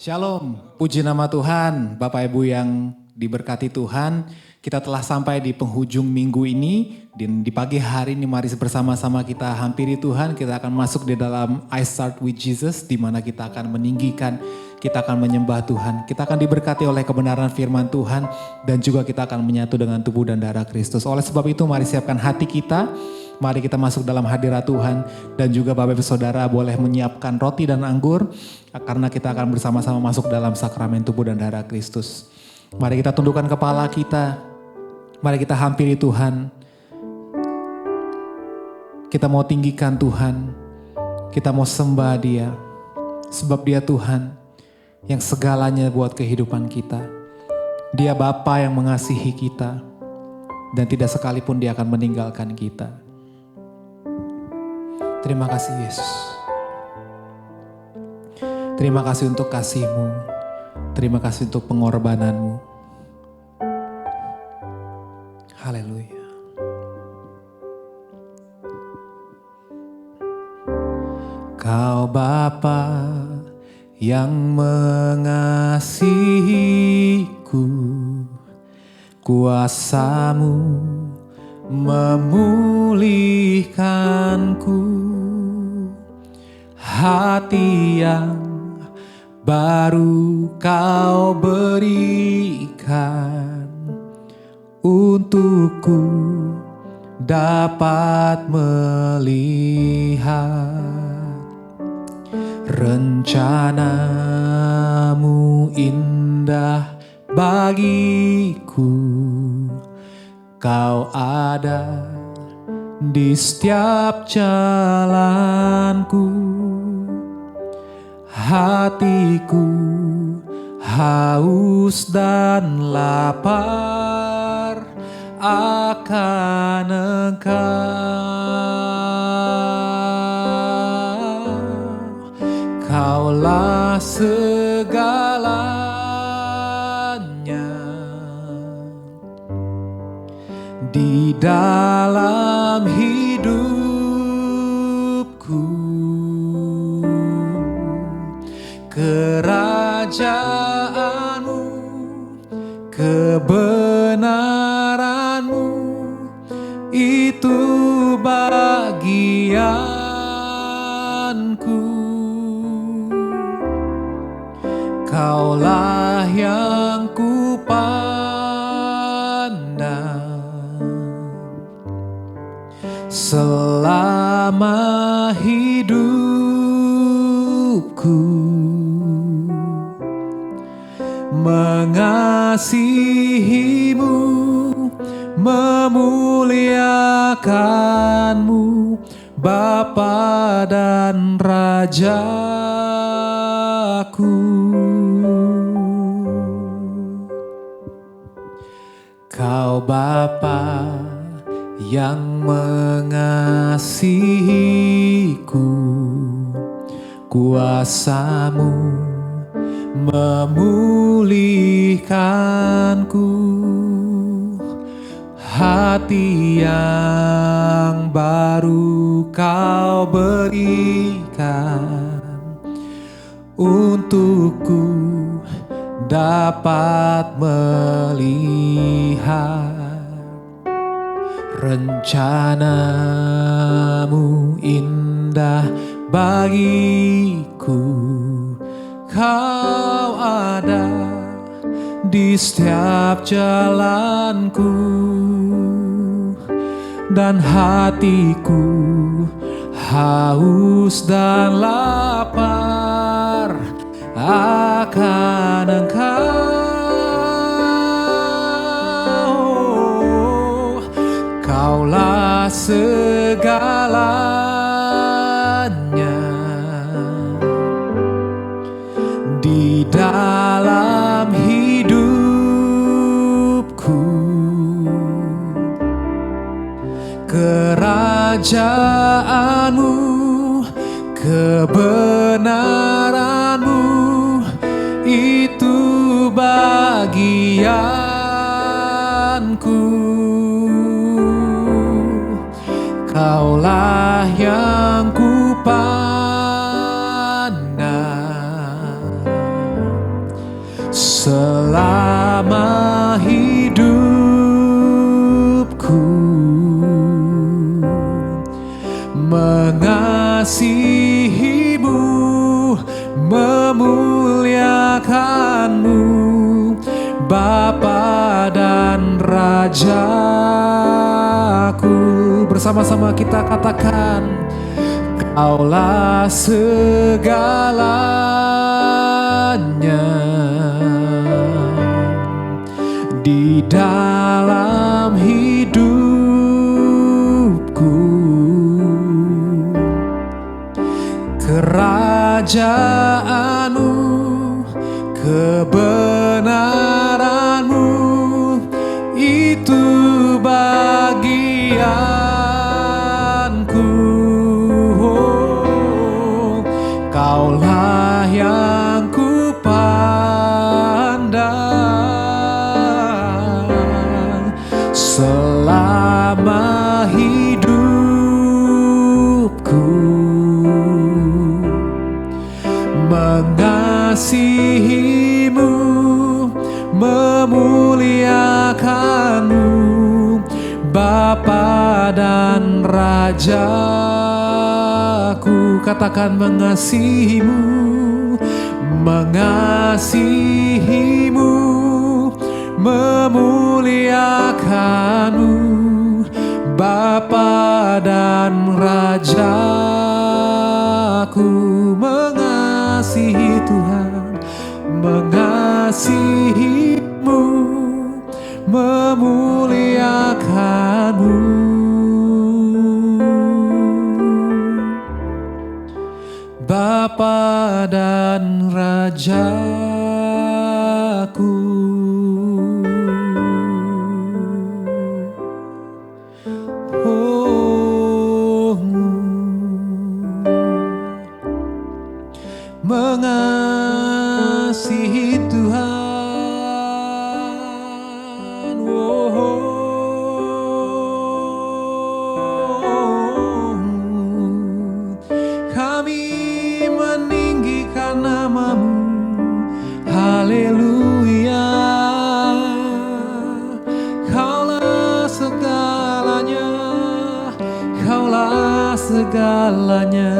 Shalom, puji nama Tuhan, Bapak Ibu yang diberkati Tuhan. Kita telah sampai di penghujung minggu ini, dan di pagi hari ini mari bersama-sama kita hampiri Tuhan. Kita akan masuk di dalam I Start With Jesus, di mana kita akan meninggikan, kita akan menyembah Tuhan. Kita akan diberkati oleh kebenaran firman Tuhan, dan juga kita akan menyatu dengan tubuh dan darah Kristus. Oleh sebab itu mari siapkan hati kita. Mari kita masuk dalam hadirat Tuhan, dan juga Bapak Ibu Saudara boleh menyiapkan roti dan anggur karena kita akan bersama-sama masuk dalam sakramen tubuh dan darah Kristus. Mari kita tundukkan kepala kita, mari kita hampiri Tuhan. Kita mau tinggikan Tuhan, kita mau sembah Dia, sebab Dia Tuhan yang segalanya buat kehidupan kita. Dia Bapa yang mengasihi kita, dan tidak sekalipun Dia akan meninggalkan kita. Terima kasih Yesus. Terima kasih untuk kasih-Mu. Terima kasih untuk pengorbanan-Mu. Haleluya. Kau Bapa yang mengasihiku, kuasa-Mu memulihkanku, hati yang baru Kau berikan untukku dapat melihat rencana-Mu indah bagiku. Kau ada di setiap jalanku, hatiku haus dan lapar akan Engkau. Kaulah segalanya di dalam hidupku. Kerajaan-Mu, kebenaran-Mu, itu bagianku. Kaulah yang kupandang selama hidupku. Mengasihi-Mu, memuliakan-Mu, Bapa dan Rajaku. Kau Bapa yang mengasihiku, kuasa-Mu memulihkanku, hati yang baru Kau berikan untukku dapat melihat rencana-Mu indah bagiku. Kau ada di setiap jalanku, dan hatiku haus dan lapar akan Engkau. Kaulah segalanya di dalam hidupku. Kerajaan-Mu, kebenaran-Mu, itu bagianku. Kaulah yang kupandang selama hidupku, mengasihimu, memuliakanmu, Bapa dan Rajaku. Bersama-sama kita katakan, Kaulah segalanya di dalam hidupku. Kerajaanmu, kebenaranmu, itu bagianku. Oh, Kaulah yang ku pandang selama hidupku, mengasihimu, memuliakanmu, Bapa dan Rajaku. Katakan, mengasihimu, mengasihimu, memuliakanmu, Bapa dan Rajaku. Mengasihi Tuhan, mengasihimu, memuliakanmu, Bapa dan Rajaku. Oh, mengasihi Tuhan. Oh, kami meninggikan nama-Mu. Haleluya. Kaulah segalanya, Kaulah segalanya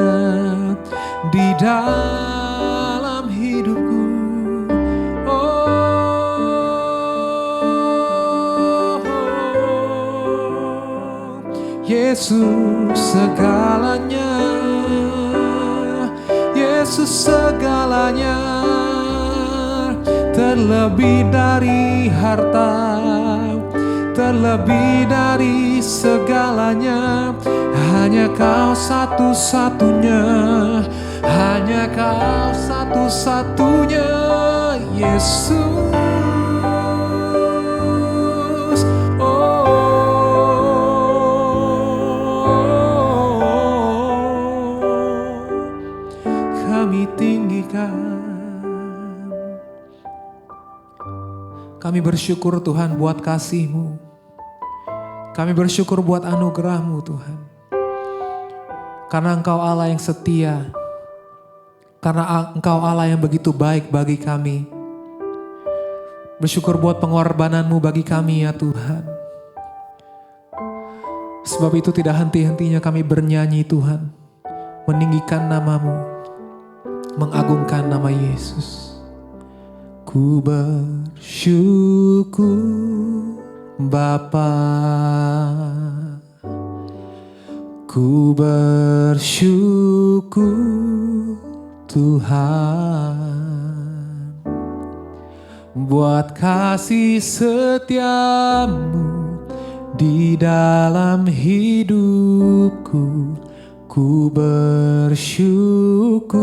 di dalam hidupku. Oh, Yesus segalanya, Yesus segalanya, terlebih dari harta, terlebih dari segalanya. Hanya Kau satu-satunya, hanya Kau satu-satunya, Yesus. Kami tinggikan. Kami bersyukur Tuhan buat kasih-Mu. Kami bersyukur buat anugerah-Mu Tuhan. Karena Engkau Allah yang setia. Karena Engkau Allah yang begitu baik bagi kami. Bersyukur buat pengorbanan-Mu bagi kami ya Tuhan. Sebab itu tidak henti-hentinya kami bernyanyi Tuhan. Meninggikan nama-Mu. Mengagungkan nama Yesus. Ku bersyukur Bapa, ku bersyukur Tuhan buat kasih setia-Mu di dalam hidupku. Ku bersyukur,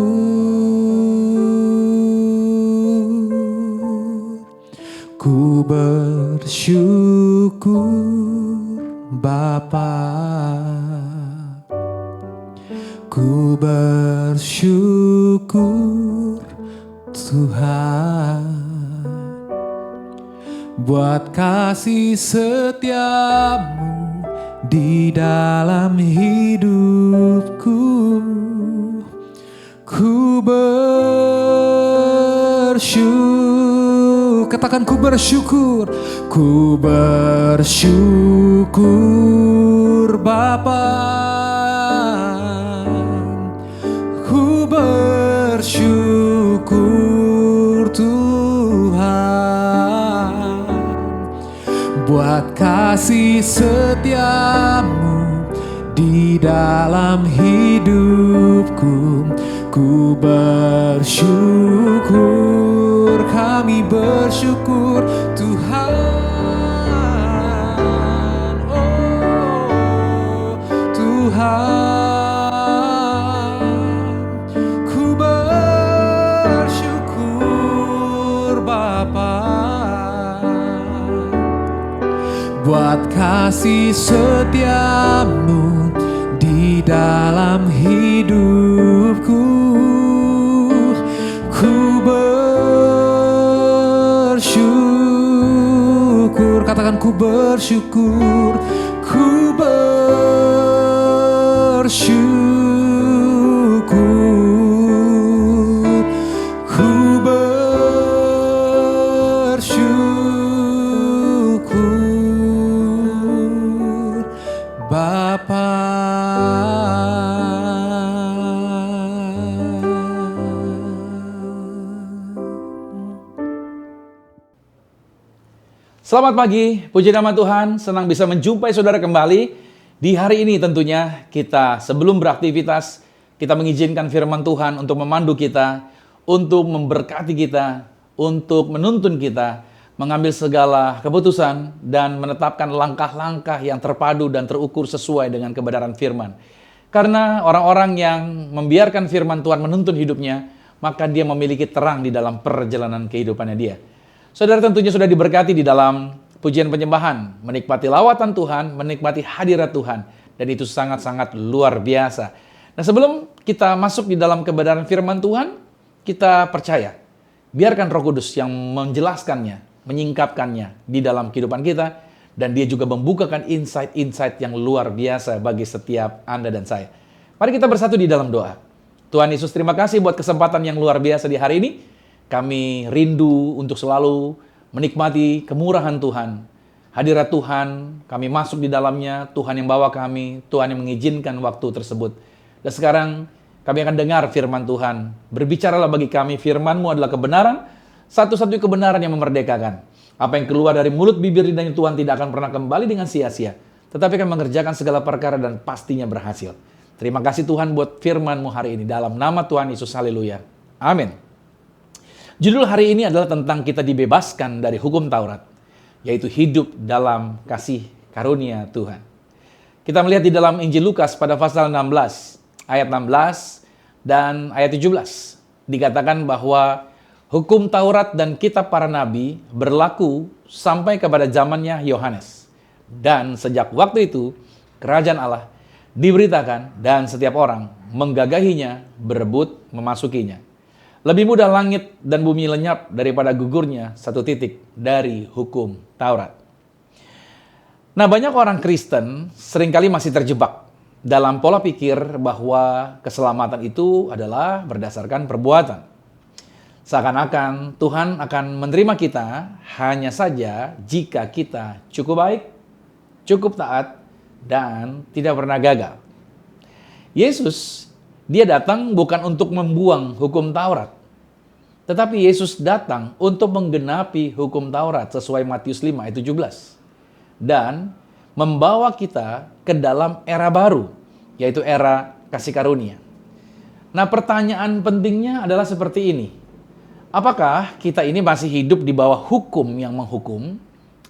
ku bersyukur Bapa, ku bersyukur Tuhan buat kasih setia-Mu di dalam hidupku. Ku bersyukur katakan ku bersyukur. Ku bersyukur Bapa, ku bersyukur Tuhan, buat kasih setiamu di dalam hidupku. Ku bersyukur, kami bersyukur Tuhan. Oh Tuhan, ku bersyukur Bapa, buat kasih setiamu di dalam hidupku. Ku bersyukur, katakan ku bersyukur. Ku bersyukur, ku bersyukur Bapa. Selamat pagi, puji nama Tuhan, senang bisa menjumpai saudara kembali. Di hari ini tentunya kita sebelum beraktivitas, kita mengizinkan firman Tuhan untuk memandu kita, untuk memberkati kita, untuk menuntun kita, mengambil segala keputusan dan menetapkan langkah-langkah yang terpadu dan terukur sesuai dengan kebenaran firman. Karena orang-orang yang membiarkan firman Tuhan menuntun hidupnya, maka dia memiliki terang di dalam perjalanan kehidupannya dia. Saudara tentunya sudah diberkati di dalam pujian penyembahan, menikmati lawatan Tuhan, menikmati hadirat Tuhan, dan itu sangat-sangat luar biasa. Nah, sebelum kita masuk di dalam kebenaran firman Tuhan, kita percaya, biarkan Roh Kudus yang menjelaskannya, menyingkapkannya di dalam kehidupan kita, dan dia juga membukakan insight-insight yang luar biasa bagi setiap Anda dan saya. Mari kita bersatu di dalam doa. Tuhan Yesus, terima kasih buat kesempatan yang luar biasa di hari ini. Kami rindu untuk selalu menikmati kemurahan Tuhan, hadirat Tuhan, kami masuk di dalamnya, Tuhan yang bawa kami, Tuhan yang mengizinkan waktu tersebut. Dan sekarang kami akan dengar firman Tuhan. Berbicaralah bagi kami, firman-Mu adalah kebenaran, satu-satunya kebenaran yang memerdekakan. Apa yang keluar dari mulut bibir lidahnya Tuhan tidak akan pernah kembali dengan sia-sia, tetapi akan mengerjakan segala perkara dan pastinya berhasil. Terima kasih Tuhan buat firman-Mu hari ini. Dalam nama Tuhan Yesus, haleluya. Amin. Judul hari ini adalah tentang kita dibebaskan dari hukum Taurat, yaitu hidup dalam kasih karunia Tuhan. Kita melihat di dalam Injil Lukas pada pasal 16, ayat 16 dan ayat 17. Dikatakan bahwa hukum Taurat dan kitab para nabi berlaku sampai kepada zamannya Yohanes. Dan sejak waktu itu, kerajaan Allah diberitakan dan setiap orang menggagahinya, berebut memasukinya. Lebih mudah langit dan bumi lenyap daripada gugurnya satu titik dari hukum Taurat. Nah, banyak orang Kristen seringkali masih terjebak dalam pola pikir bahwa keselamatan itu adalah berdasarkan perbuatan. Seakan-akan Tuhan akan menerima kita hanya saja jika kita cukup baik, cukup taat, dan tidak pernah gagal. Yesus, dia datang bukan untuk membuang hukum Taurat, tetapi Yesus datang untuk menggenapi hukum Taurat sesuai Matius 5 ayat 17. Dan membawa kita ke dalam era baru, yaitu era kasih karunia. Nah, pertanyaan pentingnya adalah seperti ini. Apakah kita ini masih hidup di bawah hukum yang menghukum,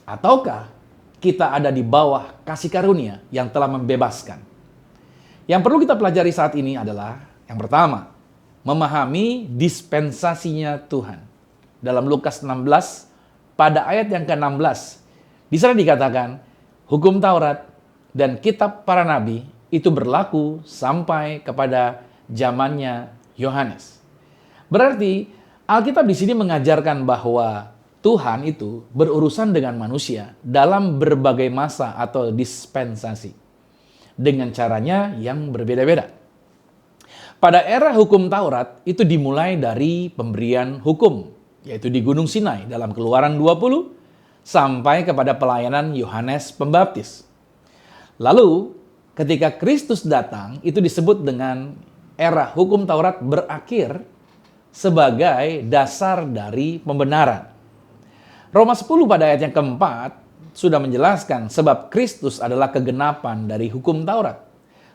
ataukah kita ada di bawah kasih karunia yang telah membebaskan? Yang perlu kita pelajari saat ini adalah, yang pertama, memahami dispensasinya Tuhan. Dalam Lukas 16, pada ayat yang ke-16, di sana dikatakan, hukum Taurat dan kitab para nabi itu berlaku sampai kepada zamannya Yohanes. Berarti, Alkitab di sini mengajarkan bahwa Tuhan itu berurusan dengan manusia dalam berbagai masa atau dispensasi, dengan caranya yang berbeda-beda. Pada era hukum Taurat itu dimulai dari pemberian hukum, yaitu di Gunung Sinai dalam Keluaran 20 sampai kepada pelayanan Yohanes Pembaptis. Lalu ketika Kristus datang, itu disebut dengan era hukum Taurat berakhir sebagai dasar dari pembenaran. Roma 10 pada ayat yang keempat sudah menjelaskan sebab Kristus adalah kegenapan dari hukum Taurat.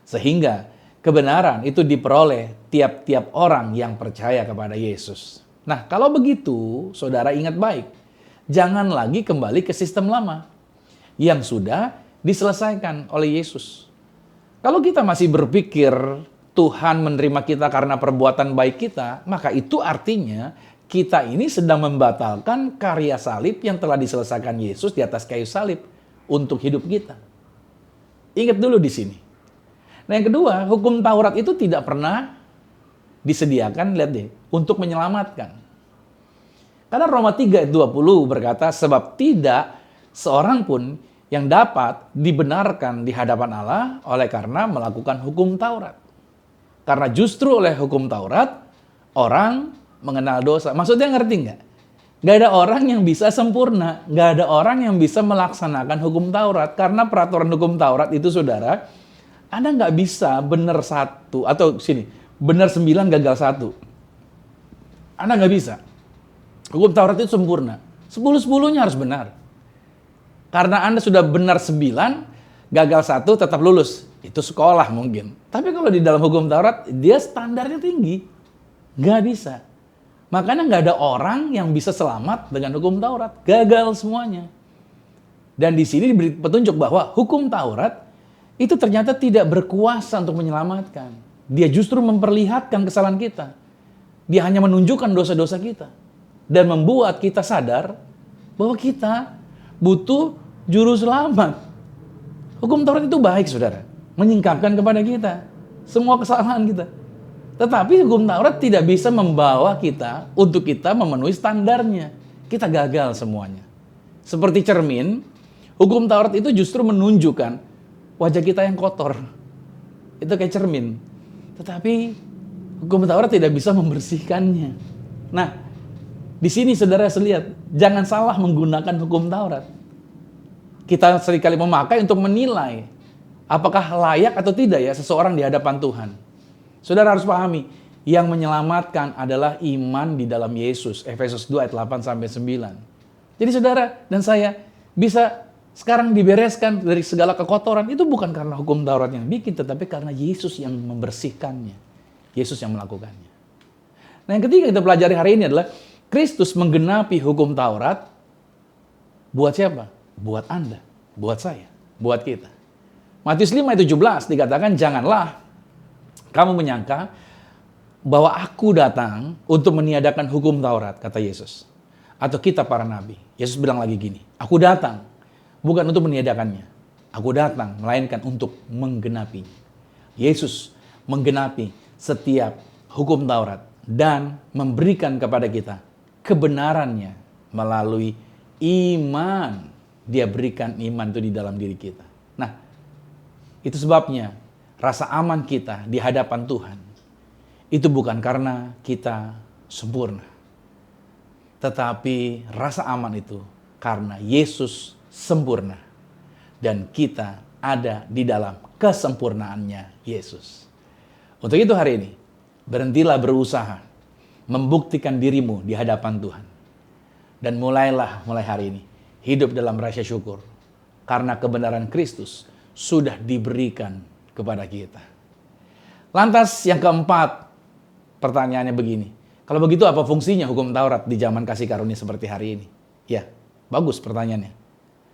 Sehingga kebenaran itu diperoleh tiap-tiap orang yang percaya kepada Yesus. Nah, kalau begitu, saudara ingat baik. Jangan lagi kembali ke sistem lama yang sudah diselesaikan oleh Yesus. Kalau kita masih berpikir Tuhan menerima kita karena perbuatan baik kita, maka itu artinya kita ini sedang membatalkan karya salib yang telah diselesaikan Yesus di atas kayu salib untuk hidup kita. Ingat dulu di sini. Nah, yang kedua, hukum Taurat itu tidak pernah disediakan, lihat deh, untuk menyelamatkan. Karena Roma 3 ayat 20 berkata, sebab tidak seorang pun yang dapat dibenarkan di hadapan Allah oleh karena melakukan hukum Taurat. Karena justru oleh hukum Taurat, orang mengenal dosa. Maksudnya ngerti nggak? Nggak ada orang yang bisa sempurna. Nggak ada orang yang bisa melaksanakan hukum Taurat. Karena peraturan hukum Taurat itu, saudara, Anda nggak bisa benar satu, atau sini, benar 9 gagal 1. Anda nggak bisa. Hukum Taurat itu sempurna. 10-10-nya harus benar. Karena Anda sudah benar 9, gagal 1 tetap lulus. Itu sekolah mungkin. Tapi kalau di dalam hukum Taurat, dia standarnya tinggi. Nggak bisa. Makanya nggak ada orang yang bisa selamat dengan hukum Taurat. Gagal semuanya. Dan di sini diberi petunjuk bahwa hukum Taurat itu ternyata tidak berkuasa untuk menyelamatkan. Dia justru memperlihatkan kesalahan kita. Dia hanya menunjukkan dosa-dosa kita. Dan membuat kita sadar bahwa kita butuh juru selamat. Hukum Taurat itu baik, saudara. Menyingkapkan kepada kita semua kesalahan kita. Tetapi hukum Taurat tidak bisa membawa kita untuk kita memenuhi standarnya. Kita gagal semuanya. Seperti cermin, hukum Taurat itu justru menunjukkan wajah kita yang kotor. Itu kayak cermin. Tetapi hukum Taurat tidak bisa membersihkannya. Nah, di sini saudara lihat, jangan salah menggunakan hukum Taurat. Kita seringkali memakai untuk menilai apakah layak atau tidak ya seseorang di hadapan Tuhan. Saudara harus pahami, yang menyelamatkan adalah iman di dalam Yesus. Efesus 2 ayat 8 sampai 9. Jadi saudara dan saya bisa sekarang dibereskan dari segala kekotoran. Itu bukan karena hukum Taurat yang bikin, tetapi karena Yesus yang membersihkannya. Yesus yang melakukannya. Nah, yang ketiga kita pelajari hari ini adalah Kristus menggenapi hukum Taurat buat siapa? Buat Anda, buat saya, buat kita. Matius 5 ayat 17 dikatakan, janganlah kamu menyangka bahwa aku datang untuk meniadakan hukum Taurat, kata Yesus. Atau kita para nabi. Yesus bilang lagi gini, aku datang bukan untuk meniadakannya. Aku datang melainkan untuk menggenapinya. Yesus menggenapi setiap hukum Taurat dan memberikan kepada kita kebenarannya melalui iman. Dia berikan iman itu di dalam diri kita. Nah, itu sebabnya rasa aman kita di hadapan Tuhan itu bukan karena kita sempurna. Tetapi rasa aman itu karena Yesus sempurna. Dan kita ada di dalam kesempurnaannya Yesus. Untuk itu hari ini, berhentilah berusaha membuktikan dirimu di hadapan Tuhan. Dan mulai hari ini, hidup dalam rasa syukur. Karena kebenaran Kristus sudah diberikan kepada kita. Lantas yang keempat, pertanyaannya begini. Kalau begitu apa fungsinya hukum Taurat di zaman kasih karunia seperti hari ini? Ya, bagus pertanyaannya.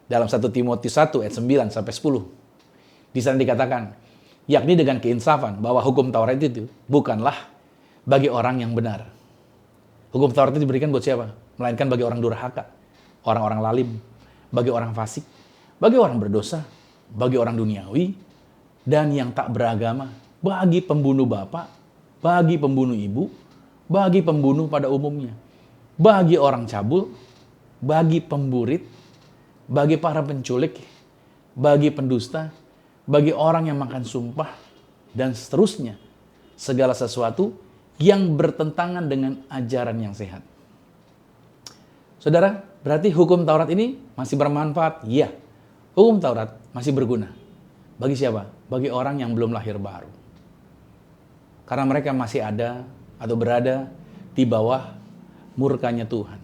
Dalam 1 Timotius 1 ayat 9 sampai 10. Di sana dikatakan, yakni dengan keinsafan bahwa hukum Taurat itu bukanlah bagi orang yang benar. Hukum Taurat itu diberikan buat siapa? Melainkan bagi orang durhaka, orang-orang lalim, bagi orang fasik, bagi orang berdosa, bagi orang duniawi, dan yang tak beragama, bagi pembunuh bapak, bagi pembunuh ibu, bagi pembunuh pada umumnya, bagi orang cabul, bagi pemburit, bagi para penculik, bagi pendusta, bagi orang yang makan sumpah, dan seterusnya. Segala sesuatu yang bertentangan dengan ajaran yang sehat. Saudara, berarti hukum Taurat ini masih bermanfaat? Iya. Hukum Taurat masih berguna. Bagi siapa? Bagi orang yang belum lahir baru. Karena mereka masih ada atau berada di bawah murkanya Tuhan.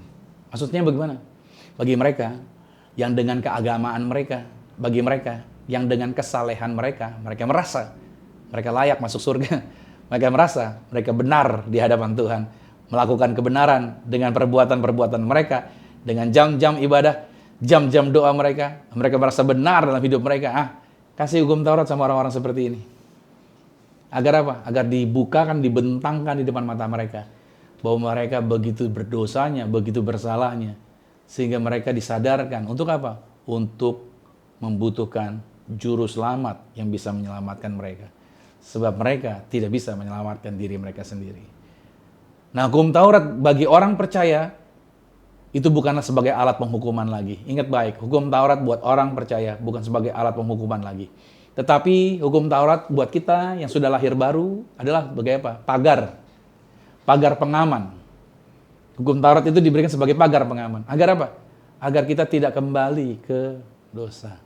Maksudnya bagaimana? Bagi mereka yang dengan keagamaan mereka, bagi mereka yang dengan kesalehan mereka, mereka merasa mereka layak masuk surga. Mereka merasa mereka benar di hadapan Tuhan, melakukan kebenaran dengan perbuatan-perbuatan mereka, dengan jam-jam ibadah, jam-jam doa mereka. Mereka merasa benar dalam hidup mereka. Kasih hukum Taurat sama orang-orang seperti ini. Agar apa? Agar dibukakan, dibentangkan di depan mata mereka. Bahwa mereka begitu berdosanya, begitu bersalahnya. Sehingga mereka disadarkan. Untuk apa? Untuk membutuhkan juru selamat yang bisa menyelamatkan mereka. Sebab mereka tidak bisa menyelamatkan diri mereka sendiri. Nah, hukum Taurat bagi orang percaya itu bukanlah sebagai alat penghukuman lagi. Ingat baik, hukum Taurat buat orang percaya bukan sebagai alat penghukuman lagi. Tetapi hukum Taurat buat kita yang sudah lahir baru adalah sebagai apa? Pagar. Pagar pengaman. Hukum Taurat itu diberikan sebagai pagar pengaman. Agar apa? Agar kita tidak kembali ke dosa.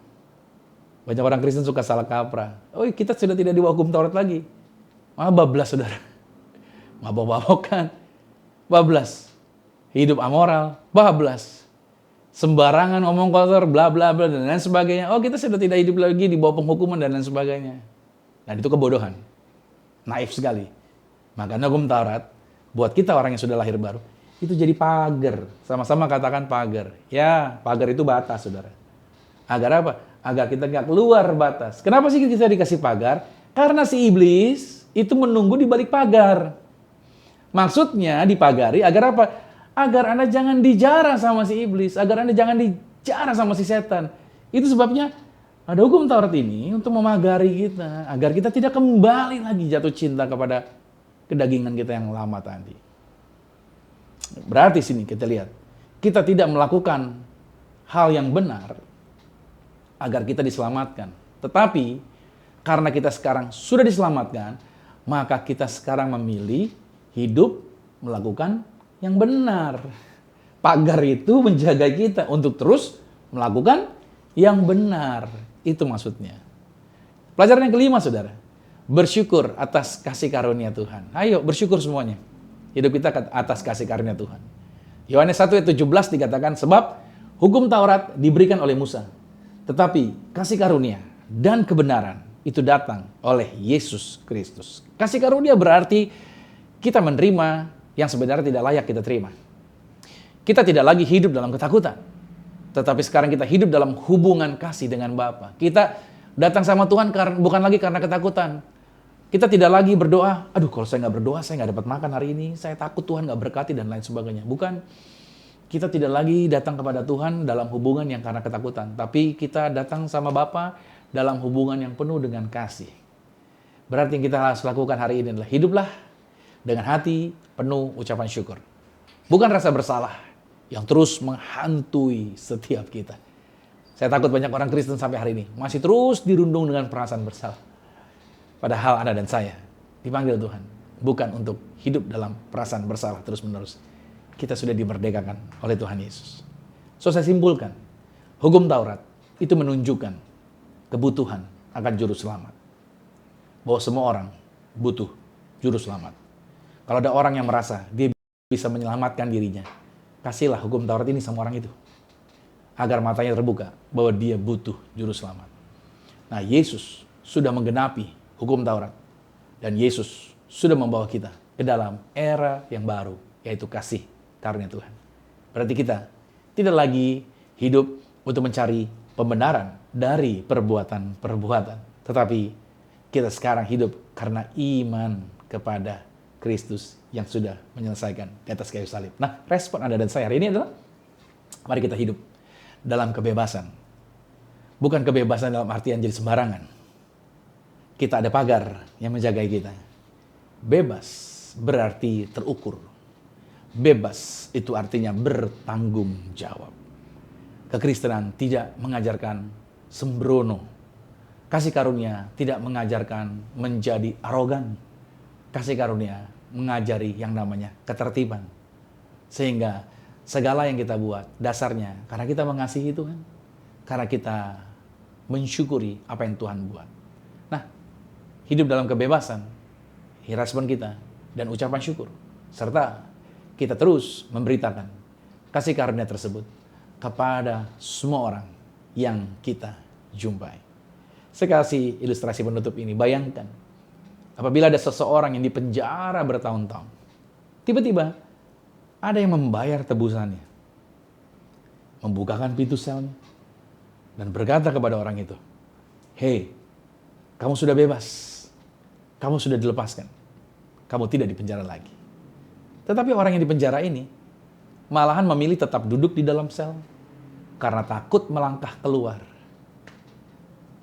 Banyak orang Kristen suka salah kaprah. Oh, kita sudah tidak di bawah hukum Taurat lagi. Bablas, saudara. Mabok-mabokan. Bablas. Hidup amoral. Bablas. Sembarangan ngomong kotor, bla bla bla, dan lain sebagainya. Oh, kita sudah tidak hidup lagi di bawah penghukuman dan lain sebagainya. Dan itu kebodohan. Naif sekali. Makanya hukum Taurat, buat kita orang yang sudah lahir baru, itu jadi pagar. Sama-sama katakan pagar. Ya, pagar itu batas, saudara. Agar apa? Agar kita nggak keluar batas. Kenapa sih kita dikasih pagar? Karena si iblis itu menunggu di balik pagar. Maksudnya dipagari agar apa? Agar Anda jangan dijarah sama si iblis. Agar Anda jangan dijarah sama si setan. Itu sebabnya ada hukum Taurat ini untuk memagari kita. Agar kita tidak kembali lagi jatuh cinta kepada kedagingan kita yang lama tadi. Berarti sini kita lihat. Kita tidak melakukan hal yang benar agar kita diselamatkan. Tetapi karena kita sekarang sudah diselamatkan, maka kita sekarang memilih hidup melakukan yang benar. Pagar itu menjaga kita untuk terus melakukan yang benar. Itu maksudnya. Pelajaran yang kelima, saudara. Bersyukur atas kasih karunia Tuhan. Ayo bersyukur semuanya. Hidup kita atas kasih karunia Tuhan. Yohanes 1 ayat 17 dikatakan, sebab hukum Taurat diberikan oleh Musa. Tetapi kasih karunia dan kebenaran itu datang oleh Yesus Kristus. Kasih karunia berarti kita menerima yang sebenarnya tidak layak kita terima. Kita tidak lagi hidup dalam ketakutan. Tetapi sekarang kita hidup dalam hubungan kasih dengan Bapa. Kita datang sama Tuhan bukan lagi karena ketakutan. Kita tidak lagi berdoa, aduh kalau saya nggak berdoa, saya nggak dapat makan hari ini, saya takut Tuhan nggak berkati dan lain sebagainya. Bukan. Kita tidak lagi datang kepada Tuhan dalam hubungan yang karena ketakutan. Tapi kita datang sama Bapa dalam hubungan yang penuh dengan kasih. Berarti yang kita harus lakukan hari ini adalah hiduplah dengan hati penuh ucapan syukur. Bukan rasa bersalah yang terus menghantui setiap kita. Saya takut banyak orang Kristen sampai hari ini masih terus dirundung dengan perasaan bersalah. Padahal Anda dan saya dipanggil Tuhan bukan untuk hidup dalam perasaan bersalah terus-menerus. Kita sudah dimerdekakan oleh Tuhan Yesus. So saya simpulkan, hukum Taurat itu menunjukkan kebutuhan akan juru selamat. Bahwa semua orang butuh juru selamat. Kalau ada orang yang merasa dia bisa menyelamatkan dirinya, kasihlah hukum Taurat ini sama orang itu. Agar matanya terbuka bahwa dia butuh juru selamat. Nah, Yesus sudah menggenapi hukum Taurat. Dan Yesus sudah membawa kita ke dalam era yang baru, yaitu kasih karunia Tuhan. Berarti kita tidak lagi hidup untuk mencari pembenaran dari perbuatan-perbuatan. Tetapi kita sekarang hidup karena iman kepada Kristus yang sudah menyelesaikan di atas kayu salib. Nah, respon Anda dan saya hari ini adalah, mari kita hidup dalam kebebasan. Bukan kebebasan dalam artian jadi sembarangan. Kita ada pagar yang menjaga kita. Bebas berarti terukur. Bebas itu artinya bertanggung jawab. Kekristenan tidak mengajarkan sembrono. Kasih karunia tidak mengajarkan menjadi arogan. Kasih karunia mengajari yang namanya ketertiban. Sehingga segala yang kita buat, dasarnya karena kita mengasihi Tuhan, karena kita mensyukuri apa yang Tuhan buat. Nah, hidup dalam kebebasan, respon kita, dan ucapan syukur, serta kita terus memberitakan kasih karunia tersebut kepada semua orang yang kita jumpai. Saya kasih ilustrasi penutup ini. Bayangkan, apabila ada seseorang yang dipenjara bertahun-tahun, tiba-tiba ada yang membayar tebusannya, membukakan pintu selnya, dan berkata kepada orang itu, "Hei, kamu sudah bebas, kamu sudah dilepaskan, kamu tidak dipenjara lagi." Tetapi orang yang dipenjara ini malahan memilih tetap duduk di dalam sel karena takut melangkah keluar.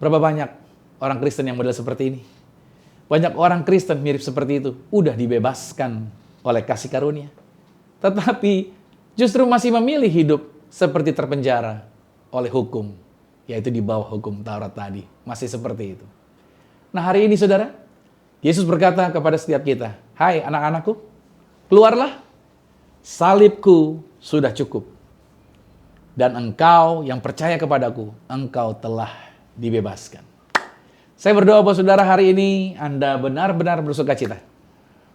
Berapa banyak orang Kristen yang model seperti ini? Banyak orang Kristen mirip seperti itu, udah dibebaskan oleh kasih karunia, tetapi justru masih memilih hidup seperti terpenjara oleh hukum, yaitu di bawah hukum Taurat tadi. Masih seperti itu. Nah, hari ini saudara, Yesus berkata kepada setiap kita, "Hai anak-anakku, keluarlah, salibku sudah cukup. Dan engkau yang percaya kepadaku, engkau telah dibebaskan." Saya berdoa buat saudara hari ini Anda benar-benar bersuka cita.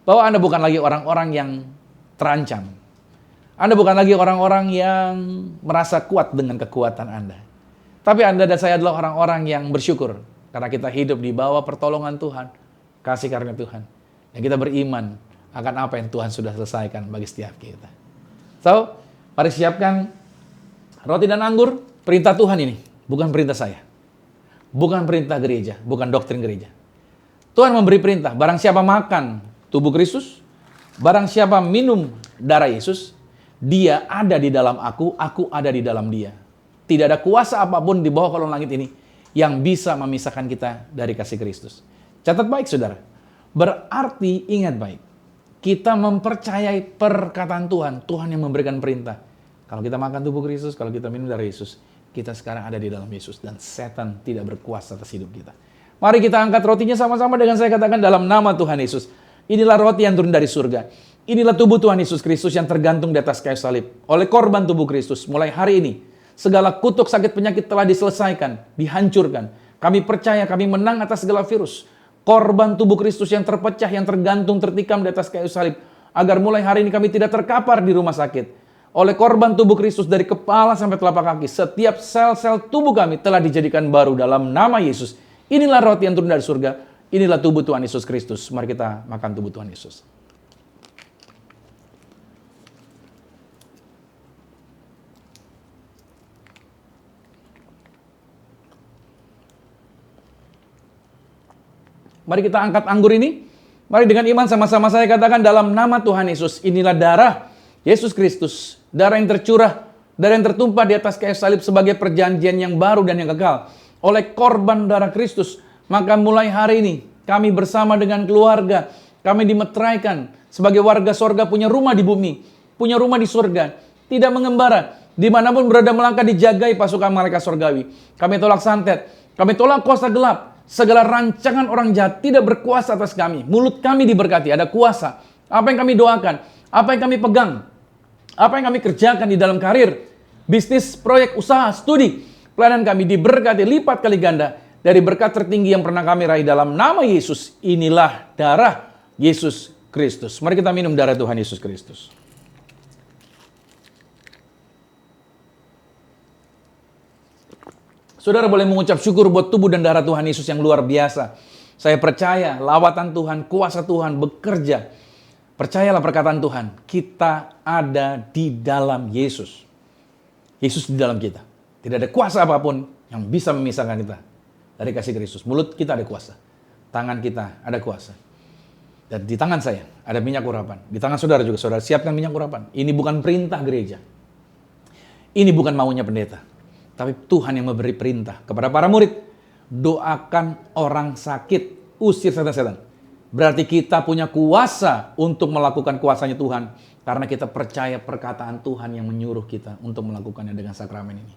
Bahwa Anda bukan lagi orang-orang yang terancam. Anda bukan lagi orang-orang yang merasa kuat dengan kekuatan Anda. Tapi Anda dan saya adalah orang-orang yang bersyukur. Karena kita hidup di bawah pertolongan Tuhan, kasih karunia Tuhan. Dan kita beriman akan apa yang Tuhan sudah selesaikan bagi setiap kita. So, mari siapkan roti dan anggur, perintah Tuhan ini. Bukan perintah saya. Bukan perintah gereja, bukan doktrin gereja. Tuhan memberi perintah, barang siapa makan tubuh Kristus, barang siapa minum darah Yesus, dia ada di dalam aku ada di dalam dia. Tidak ada kuasa apapun di bawah kolong langit ini yang bisa memisahkan kita dari kasih Kristus. Catat baik saudara, berarti ingat baik, kita mempercayai perkataan Tuhan, Tuhan yang memberikan perintah. Kalau kita makan tubuh Kristus, kalau kita minum darah Yesus, kita sekarang ada di dalam Yesus dan setan tidak berkuasa atas hidup kita. Mari kita angkat rotinya sama-sama dengan saya katakan dalam nama Tuhan Yesus. Inilah roti yang turun dari surga. Inilah tubuh Tuhan Yesus Kristus yang tergantung di atas kayu salib. Oleh korban tubuh Kristus, mulai hari ini, segala kutuk sakit penyakit telah diselesaikan, dihancurkan. Kami percaya kami menang atas segala virus. Korban tubuh Kristus yang terpecah, yang tergantung, tertikam di atas kayu salib. Agar mulai hari ini kami tidak terkapar di rumah sakit. Oleh korban tubuh Kristus dari kepala sampai telapak kaki, setiap sel-sel tubuh kami telah dijadikan baru dalam nama Yesus. Inilah roti yang turun dari surga, inilah tubuh Tuhan Yesus Kristus. Mari kita makan tubuh Tuhan Yesus. Mari kita angkat anggur ini. Mari dengan iman sama-sama saya katakan dalam nama Tuhan Yesus, inilah darah Yesus Kristus, darah yang tercurah, darah yang tertumpah di atas kayu salib sebagai perjanjian yang baru dan yang kekal. Oleh korban darah Kristus, maka mulai hari ini kami bersama dengan keluarga, kami dimeteraikan sebagai warga sorga, punya rumah di bumi, punya rumah di sorga, tidak mengembara, dimanapun berada melangkah dijagai pasukan malaikat sorgawi. Kami tolak santet, kami tolak kuasa gelap, segala rancangan orang jahat tidak berkuasa atas kami. Mulut kami diberkati, ada kuasa. Apa yang kami doakan, apa yang kami pegang, apa yang kami kerjakan di dalam karir, bisnis, proyek, usaha, studi, pelayanan kami diberkati lipat kali ganda dari berkat tertinggi yang pernah kami raih dalam nama Yesus. Inilah darah Yesus Kristus. Mari kita minum darah Tuhan Yesus Kristus. Saudara boleh mengucap syukur buat tubuh dan darah Tuhan Yesus yang luar biasa. Saya percaya lawatan Tuhan, kuasa Tuhan bekerja. Percayalah perkataan Tuhan, kita ada di dalam Yesus. Yesus di dalam kita. Tidak ada kuasa apapun yang bisa memisahkan kita dari kasih Kristus. Mulut kita ada kuasa. Tangan kita ada kuasa. Dan di tangan saya ada minyak urapan. Di tangan saudara juga, saudara siapkan minyak urapan. Ini bukan perintah gereja. Ini bukan maunya pendeta. Tapi Tuhan yang memberi perintah kepada para murid. Doakan orang sakit, usir setan-setan. Berarti kita punya kuasa untuk melakukan kuasanya Tuhan. Karena kita percaya perkataan Tuhan yang menyuruh kita untuk melakukannya dengan sakramen ini.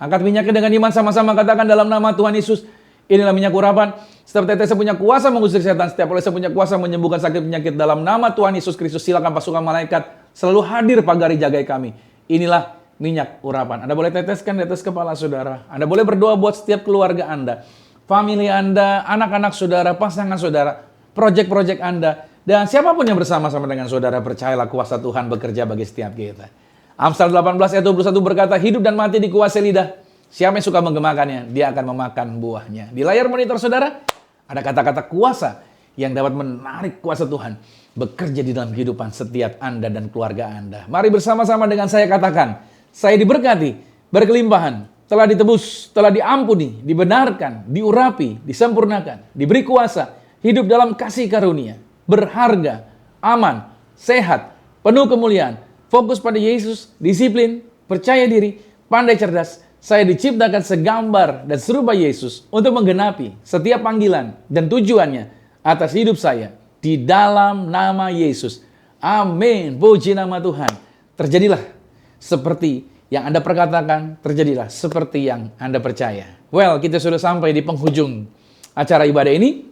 Angkat minyaknya dengan iman sama-sama katakan dalam nama Tuhan Yesus. Inilah minyak urapan. Setiap tetes punya kuasa mengusir setan. Setiap oleh punya kuasa menyembuhkan sakit penyakit. Dalam nama Tuhan Yesus Kristus silakan pasukan malaikat selalu hadir pagari jagai kami. Inilah minyak urapan. Anda boleh teteskan di atas kepala saudara. Anda boleh berdoa buat setiap keluarga Anda, family Anda, anak-anak saudara, pasangan saudara, proyek-proyek Anda, dan siapapun yang bersama-sama dengan saudara. Percayalah kuasa Tuhan bekerja bagi setiap kita. Amsal 18 ayat 21 berkata, hidup dan mati dikuasai lidah. Siapa yang suka menggemakannya, dia akan memakan buahnya. Di layar monitor saudara, ada kata-kata kuasa yang dapat menarik kuasa Tuhan bekerja di dalam kehidupan setiap Anda dan keluarga Anda. Mari bersama-sama dengan saya katakan, saya diberkati, berkelimpahan, telah ditebus, telah diampuni, dibenarkan, diurapi, disempurnakan, diberi kuasa, hidup dalam kasih karunia, berharga, aman, sehat, penuh kemuliaan, fokus pada Yesus, disiplin, percaya diri, pandai cerdas. Saya diciptakan segambar dan serupa Yesus untuk menggenapi setiap panggilan dan tujuannya atas hidup saya di dalam nama Yesus. Amin. Puji nama Tuhan. Terjadilah seperti yang Anda perkatakan, terjadilah seperti yang Anda percaya. Well, kita sudah sampai di penghujung acara ibadah ini.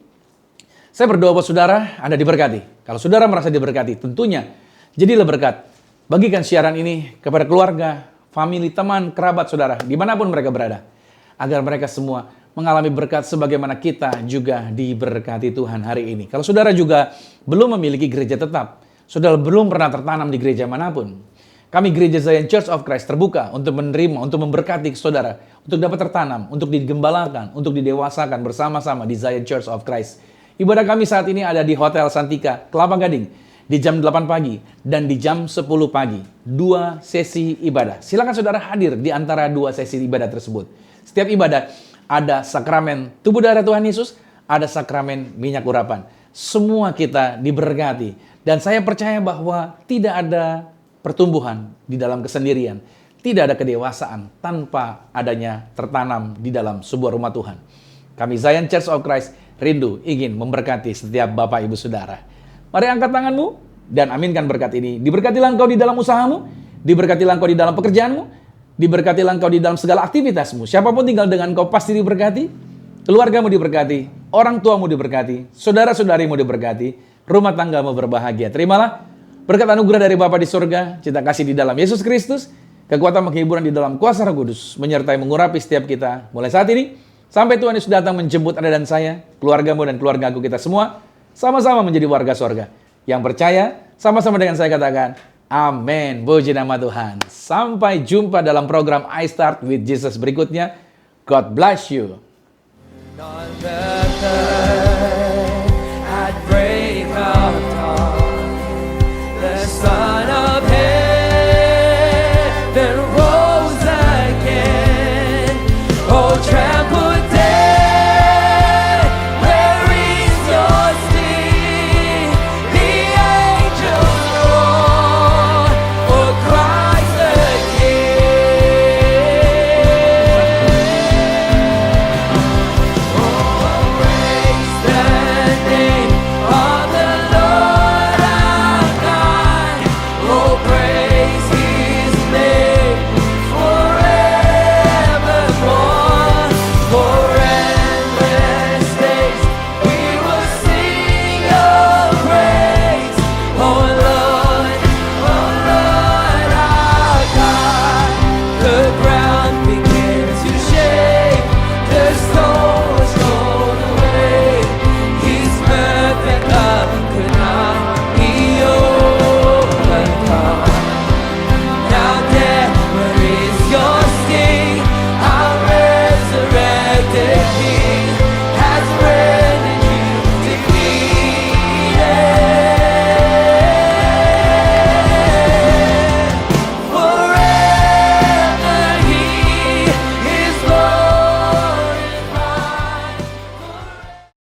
Saya berdoa buat saudara, Anda diberkati. Kalau saudara merasa diberkati, tentunya jadilah berkat. Bagikan siaran ini kepada keluarga, famili, teman, kerabat saudara, dimanapun mereka berada. Agar mereka semua mengalami berkat sebagaimana kita juga diberkati Tuhan hari ini. Kalau saudara juga belum memiliki gereja tetap, saudara belum pernah tertanam di gereja manapun, kami Gereja Zion Church of Christ terbuka untuk menerima, untuk memberkati saudara, untuk dapat tertanam, untuk digembalakan, untuk didewasakan bersama-sama di Zion Church of Christ. Ibadah kami saat ini ada di Hotel Santika, Kelapa Gading, di jam 8 pagi dan di jam 10 pagi. 2 sesi ibadah. Silakan saudara hadir di antara 2 sesi ibadah tersebut. Setiap ibadah ada sakramen tubuh darah Tuhan Yesus, ada sakramen minyak urapan. Semua kita diberkati. Dan saya percaya bahwa tidak ada pertumbuhan di dalam kesendirian. Tidak ada kedewasaan tanpa adanya tertanam di dalam sebuah rumah Tuhan. Kami Zion Church of Christ rindu ingin memberkati setiap Bapak Ibu Saudara. Mari angkat tanganmu dan aminkan berkat ini. Diberkatilah engkau di dalam usahamu, diberkatilah engkau di dalam pekerjaanmu, diberkatilah engkau di dalam segala aktivitasmu. Siapapun tinggal dengan engkau pasti diberkati, keluargamu diberkati, orang tuamu diberkati, saudara-saudarimu diberkati, rumah tanggamu berbahagia. Terimalah berkat anugerah dari Bapa di surga, cinta kasih di dalam Yesus Kristus, kekuatan penghiburan di dalam kuasa Roh Kudus, menyertai mengurapi setiap kita mulai saat ini, sampai Tuhan Yesus datang menjemput Anda dan saya, keluargamu dan keluargaku kita semua, sama-sama menjadi warga surga. Yang percaya, sama-sama dengan saya katakan, amin. Puji nama Tuhan. Sampai jumpa dalam program I Start with Jesus berikutnya. God bless you. On the third